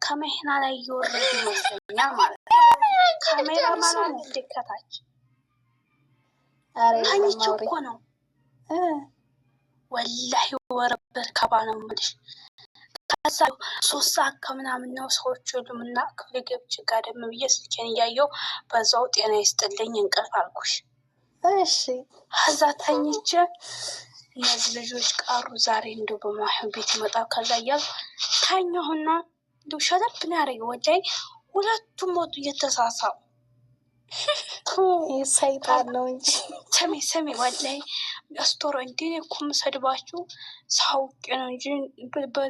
ከመኪና ላይ እየወረዱ ይመስለኛል ማለት ነው። ካሜራ ማለት እንዲከታች ተኝቼ እኮ ነው ወላሂ ወረበት ከባ ነው የምልሽ። ከዛ 3 ሰዓት ከምናምን ነው ሰዎች ሁሉም እና ክፍል ገብቼ ጋደም ብዬ ስልኬን እያየሁ በዛው ጤና ይስጥልኝ እንቅልፍ አልኩሽ። እሺ ከዛ ተኝቼ እነዚህ ልጆች ቀሩ ዛሬ እንደው በማህም ቤት ይመጣል ከዛ እያልኩ ተኛሁና እንደው ሸለብ ነው ያደረገው ወላሂ ሁለቱም ሞቱ እየተሳሳሙ። ሰይጣን ነው እንጂ ሰሜ ወላሂ ስቶሪ እንዴ እኮ የምሰድባችሁ ሳውቄ ነው እንጂ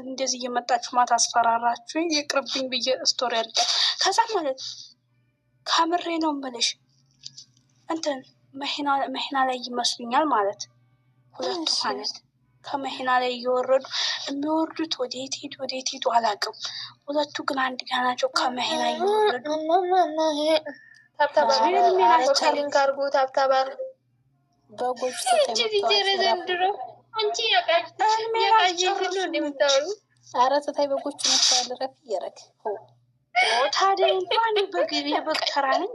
እንደዚህ እየመጣችሁ ማታ አስፈራራችሁ ይቅርብኝ ብዬ ስቶሪ ያልቃል። ከዛ ማለት ከምሬ ነው የምልሽ እንትን መኪና ላይ ይመስሉኛል ማለት ሁለቱ ማለት ከመኪና ላይ እየወረዱ የሚወርዱት ወዴት ሄዱ አላውቅም። ሁለቱ ግን አንድ ጋር ናቸው። ከመኪና እየወረዱ ታብታባል በጎች አረተታይ በጎች መጥተዋል። ረፍ እየረክ ታዲያ እንኳን በግብ የበቅተራ ነኝ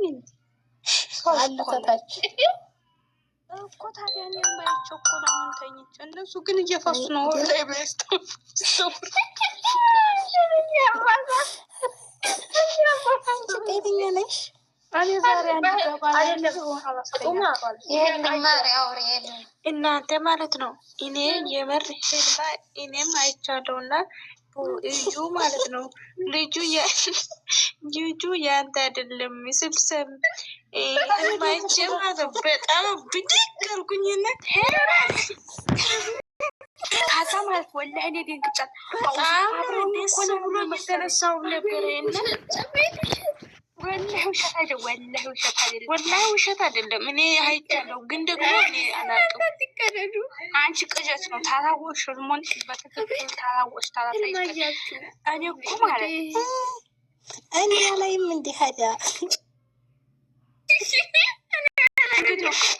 አለታች እኮ ታዲያ እኔ የማያቸው እኮ ነው። አሁን ተኝቼ እነሱ ግን እየፈሱ ነው ላይ በስተው ጤነኛ ነሽ? እኔ ዛሬ አንድ ገባ እናንተ ማለት ነው። እኔ የምር ህልማ እኔም አይቻለሁና ልጁ ማለት ነው ልጁ ያንተ አይደለም ስልሰም ህልማይቼ ማለት በጣም ብድግ አልኩኝና ካዛ ማለት ወላሂ እኔ ደንግጫለሁ። አብረን ደስ ብሎ የተነሳው ነበር እና ወላሂ ውሸት አይደለም። እኔ አይቻለሁ ግን ደግሞ እኔ አላውቅም። አንቺ ቅዠት ነው ታላወሽ ሆርሞን በትክክል ታላወሽ ታላታይ እኔ እኮ ማለት እኔ ላይም እንዲህ ሀዲያ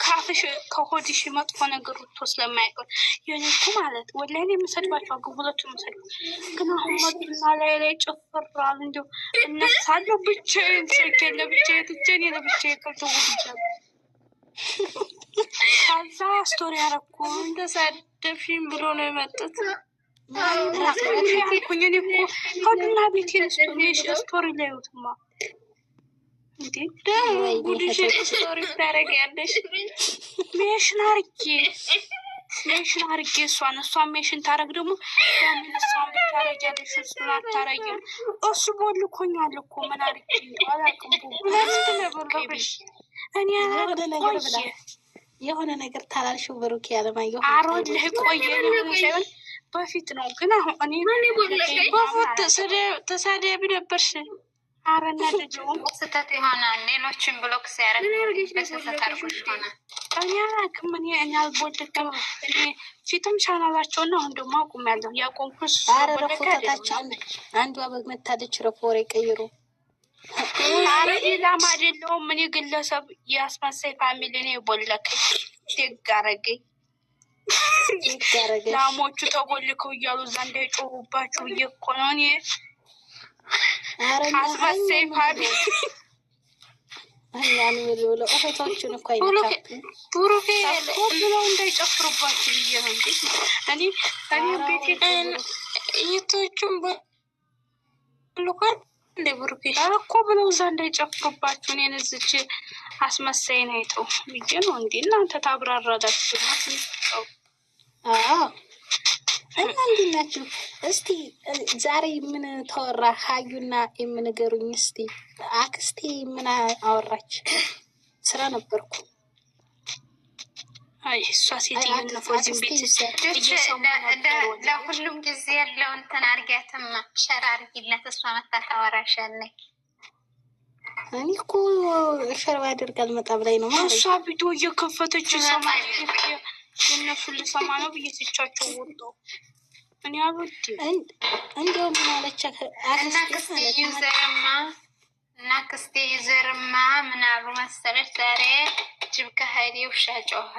ካፍሽ ከሆድሽ መጥፎ ነገር ወጥቶ ስለማይቆይ የኔ እኮ ማለት ወላሂ እኔ የምሰድባቸው አግቡሎች የምሰድባ ግን አሁን መጡና ላይ ጭፍራል እንዲሁ እነሳለሁ ብቻዬን ስልኬን ለብቻዬ ትቼን ለብቻዬ ከልተውልጃለሁ። ከዛ ስቶሪ ያረኩ እንደሳደብሽኝ ብሎ ነው የመጡት። ያልኩኝ እኔ እኮ ከሁሉና ቤቴን ስቶሪ ላዩትማ እንዴ ደግሞ ጉድሽን ስቶሪ ታረጊያለሽ። ሜሽን አርጌ እሷን ሜሽን ታረግ ደግሞ ለምንሳን ብታረጊያለሽ እሱን አታረጊም። እሱ ቦልኮኛል እኮ ምን አርጌ አላውቅም። እኔ የሆነ ነገር ታላልሽው ብሩክ ያለማየሁ አሮልህ ቆየ ሳይሆን በፊት ነው ግን አሁን እኔ በፊት ተሳዳቢ ነበርሽ። አረና ልጅውን ስህተት ይሆናል። ሌሎችን ብሎክ ሲያደርግ በስህተት አድርጎሽ ይሆናል። እኔ አላውቅም። እኔ አልቦልክም። እኔ ፊትም ቻናላቸውና አሁን ደግሞ አቁሜያለሁ። ያቆምኩት አረረፎታታች አንዷ በግ መታለች። ረፎሬ ቀይሩ አረ ሌላም አይደለሁም። እኔ ግለሰብ የአስመሳይ ፋሚሊ ነው የቦለከኝ። ደግ አረገኝ። ላሞቹ ተቦልከው እያሉ እዛ እንዳይጮሁባችሁ ብዬ እኮ ነው እኔ አስመሳይ ፋሚሊ እኛን ብሎ እህቶቹን እኮ አይነካም ቡሩኬ ብለው እንዳይጨፍሩባችሁ ብዬ ነው እንጂ እኔ ቤቴ እህቶቹን ብሎኳል እንደ ቡሩኬ እኮ ብለው እዛ እንዳይጨፍሩባችሁ እኔን እዝች አስመሳይን አይተው ብዬ ነው እንዴ እናንተ ታብራራላችሁ ነው። እና እንዴት ናችሁ? እስቲ ዛሬ ምን ተወራ? ሀዩና የምንገሩኝ እስቲ አክስቴ ምን አወራች? ስራ ነበርኩ። አይ እሷ ሴትዮ ነፎዚን ቤት ለሁሉም ጊዜ ያለው እንትን አርጊያትማ ሸራ አርጊላት። እሷ መታ ታወራሻለች። እኔ እኮ ሸራ አድርግ አልመጣም ላይ ነው እሷ ቪዲዮ እየከፈተች ሰማይ የእነሱ ልሰማ ነው ብዬ ትቻቸው ወጡ። እኔ አልወድ እንዲያው ምን አለች እና ክስቴ ዩዘርማ ምን አሉ መሰለች ዛሬ ጅብ ከሀይሌ ውሻ ጮኸ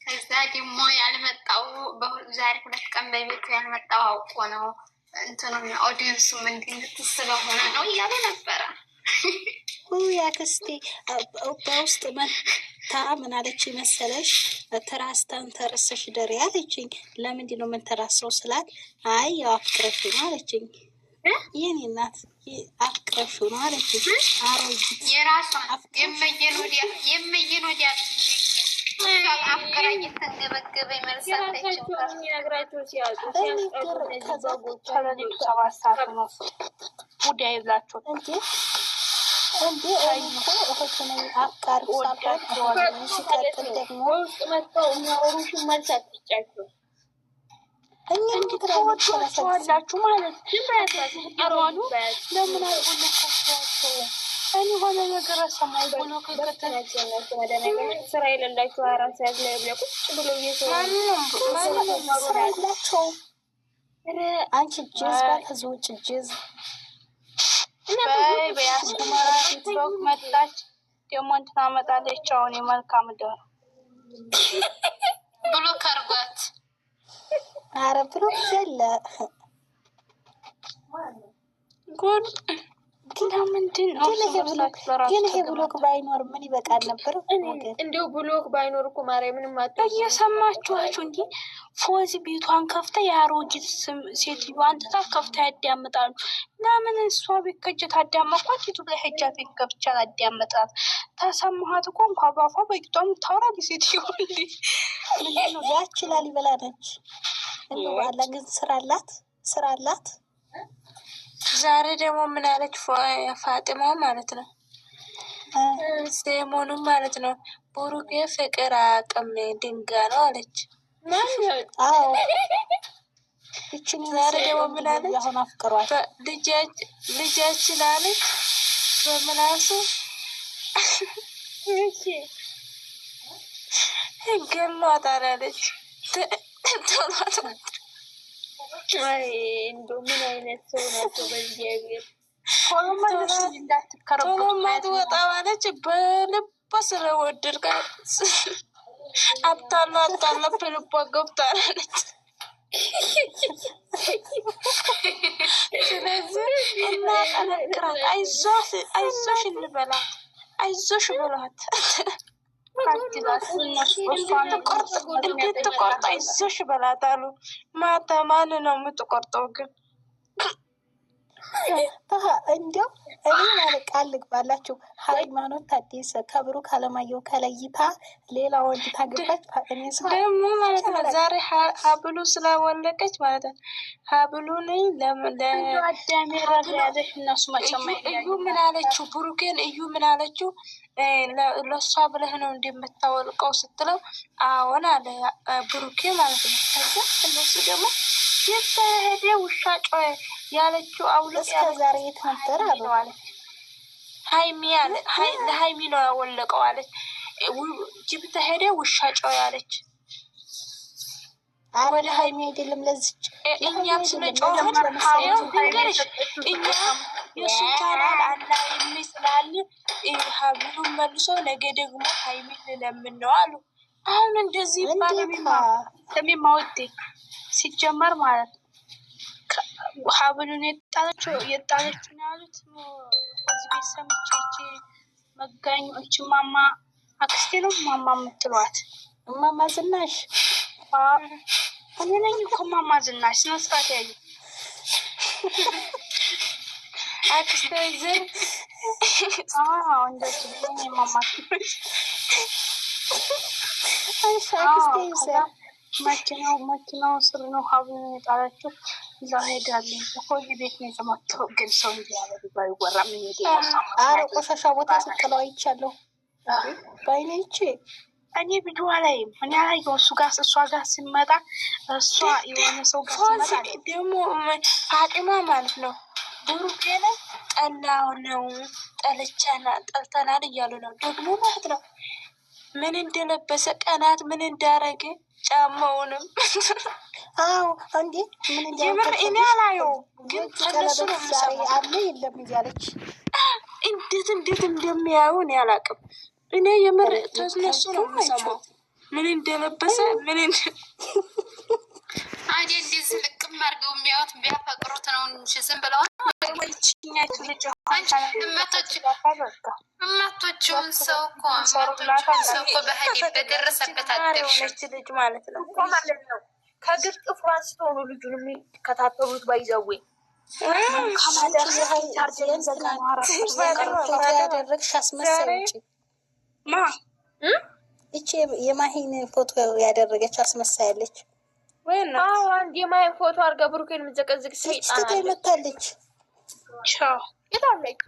ከዛ ደግሞ ያልመጣው ዛሬ 2 ቀን በቤቱ ያልመጣው አውቆ ነው እንትኑን ኦዲየንሱም እንድትስበው ሆነ ነው እያሉ ነበረ። ያክስቴ በውስጥ መታ ምን አለች መሰለሽ? ትራስታን ተረሰሽ ደሪ አለችኝ። ለምንድን ነው ምን ተራሰው ስላት አይ ያው አፍቅረሽ ነው አለችኝ። የኔ እናት አፍቅረሽ ነው አለችኝ። አሮጊት የራሷን የመየን ወዲያ አፍቅራ እየተንገበገበ ይመልሳለችው የሚነግራቸው ሲያጡ ሰባት ሰዓት ነው ጉዳይ ይብላቸው እንዴ እኮ እህቱ ነኝ አፍቃሪ ሳልሆን ሲቀጥል ደግሞ በውስጥ መጥተው የሚያወሩሽን መልስ አትስጫቸው። እኛ እንድትወዷቸዋላችሁ ማለት ይባሉ ለምን አይሆንላቸው? እኔ ሆነ ነገር ሰማይ ሆኖ ስራ የሌላቸው 24 ሰዓት ላይ ብለ ቁጭ ብሎ ስራ የላቸውም። አንቺ ጅዝ ከዚህ ውጭ ጅዝ በያስኩማ ቲክቶክ መጣች ደግሞ እንትን አመጣለች። አሁን የመልካም ደር ብሎ ከርጓት አረ ብሎ ዘለ ጉድ ለምንድን ነው ግን ይሄ ብሎክ ባይኖር ምን ይበቃል ነበር? እንዲሁ ብሎክ ባይኖር እኮ ማርያም ምንም እየሰማችኋችሁ እንጂ ፎዚ ቤቷን ከፍታ የአሮጊት ሴትዮዋን ትታ ከፍታ ያዳምጣሉ። ለምን እሷ ቤት ከእጅ ታዳመኳት ዩቱብ ላይ ሄጃ ቤት ከፍቻ አዳመጣት። ተሰማሃት እኮ እንኳ ባፏ በቂቷ የምታወራ ሴትዮ ያችላል ይበላ ነች እንደ ባላ ግን ስራ አላት። ዛሬ ደግሞ ምን አለች ፋጢማ ማለት ነው ሰሞኑን ማለት ነው ቡሩኬ ፍቅር አቅም ድንጋይ ነው አለች። አዎ ዛሬ ደግሞ ምን አለች አሁን አፍቅሯል ልጃችን አለች በምላሱ እሺ ገሏታል አለች። አይ እንደው ምን አይነት ሰው ናቸው? በእግዚአብሔር ቶሎማት ወጣ ማለች በልቧ ስለወደድካ አታሎ በልቧ ገብታለች። ስለዚህ እናጠነክራት፣ አይዞሽ እንበላት፣ አይዞሽ ብሏት እንድትቆርጥ አይዞሽ በላት አሉ። ማታ ማን ነው የምትቆርጠው ግን? እንዲያው እኔ ማለት ቃል ልግባላችሁ ሃይማኖት ታደሰ ከብሩክ አለማየሁ ከለይታ ሌላ ወንድ ታገባች ደግሞ ማለት ነው። ዛሬ ሀብሉ ስላወለቀች ማለት ነው። ሀብሉን እዩ ምን አለችው? ብሩኬን እዩ ምን አለችው? ለእሷ ብለህ ነው እንደምታወልቀው ስትለው አዎን አለ ብሩኬ ማለት ነው። ከዛ እነሱ ደግሞ የተሄደ ውሻ ጮኸ ያለችው አውልቅ ዛሬ የት ነበር አሉ አለች። ሀይሚ አለ ለሀይሚ ነው ያወለቀው አለች። ጅብ ተሄደ ውሻ ጮኸ ያለች ወደ ሀይሚ አይደለም ለዚች እኛም ስለ ጮኸን ሀይሚ እኛ የሱ ቻናል አናይም ስላለ ሀብሉን መልሶ ነገ ደግሞ ሀይሚ ልለምን ነው አሉ። አሁን እንደዚህ ለሚማወዴ ሲጀመር ማለት ሀብሉን የጣለችው ነው ያሉት። እዚህ ቤት ሰምቼ መጋኞች ማማ አክስቴ ነው ማማ የምትሏት ማማ ዝናሽ እኔ ነኝ እኮ ማማ ዝናሽ ስነ ስርዓት ያዩ አክስቴ ዝም እንደዚህ ማማ መኪናው ስር ነው ሀብሉን የጣለችው። እዛ ሄዳለኝ ኮይ ቤት ነው የተመተው። ግን ሰው እንዲያለ ባይወራም አረ ቆሻሻ ቦታ ስጥለው አይቻለሁ ባይኔ ይቼ እኔ ቪዲዮ ላይ ምን ያላየው እሷ ጋር ሲመጣ እሷ የሆነ ሰው ጋር ሲመጣ ደግሞ ፋጢማ ማለት ነው ብሩኬ ላይ ጠላው ነው ጠልተናል እያሉ ነው ደግሞ ማለት ነው። ምን እንደለበሰ ቀናት ምን እንዳረገ ጫማውንም አዎ እንዴ ምን የምር እኔ አላየው ግን ከነሱ ነው የምሰማው አለ የለም እያለች እንዴት እንደሚያዩ እኔ አላውቅም። እኔ የምር ከነሱ ነው የምሰማው ምን እንደለበሰ ምን አይደል እንደዚህ ልቅም አድርገው የሚያዩት ቢያፈቅሩት ነው እንጂ ዝም ብለው እማቶችውን ሰው እኮ በህዲት በደረሰበት አደረች ልጅ ማለት ነው ከግር ጥፍሩ አንስቶ ነው ልጁን የሚከታተሉት ባይዘዌ ያደረግሽ አስመሰለች ይቺ የማሂን ፎቶ ያደረገች አስመሳያለች አንድ የማሂን ፎቶ አድርጋ ብሩኬን የምትዘቀዝቅ ሰይጣን መታለች የታለች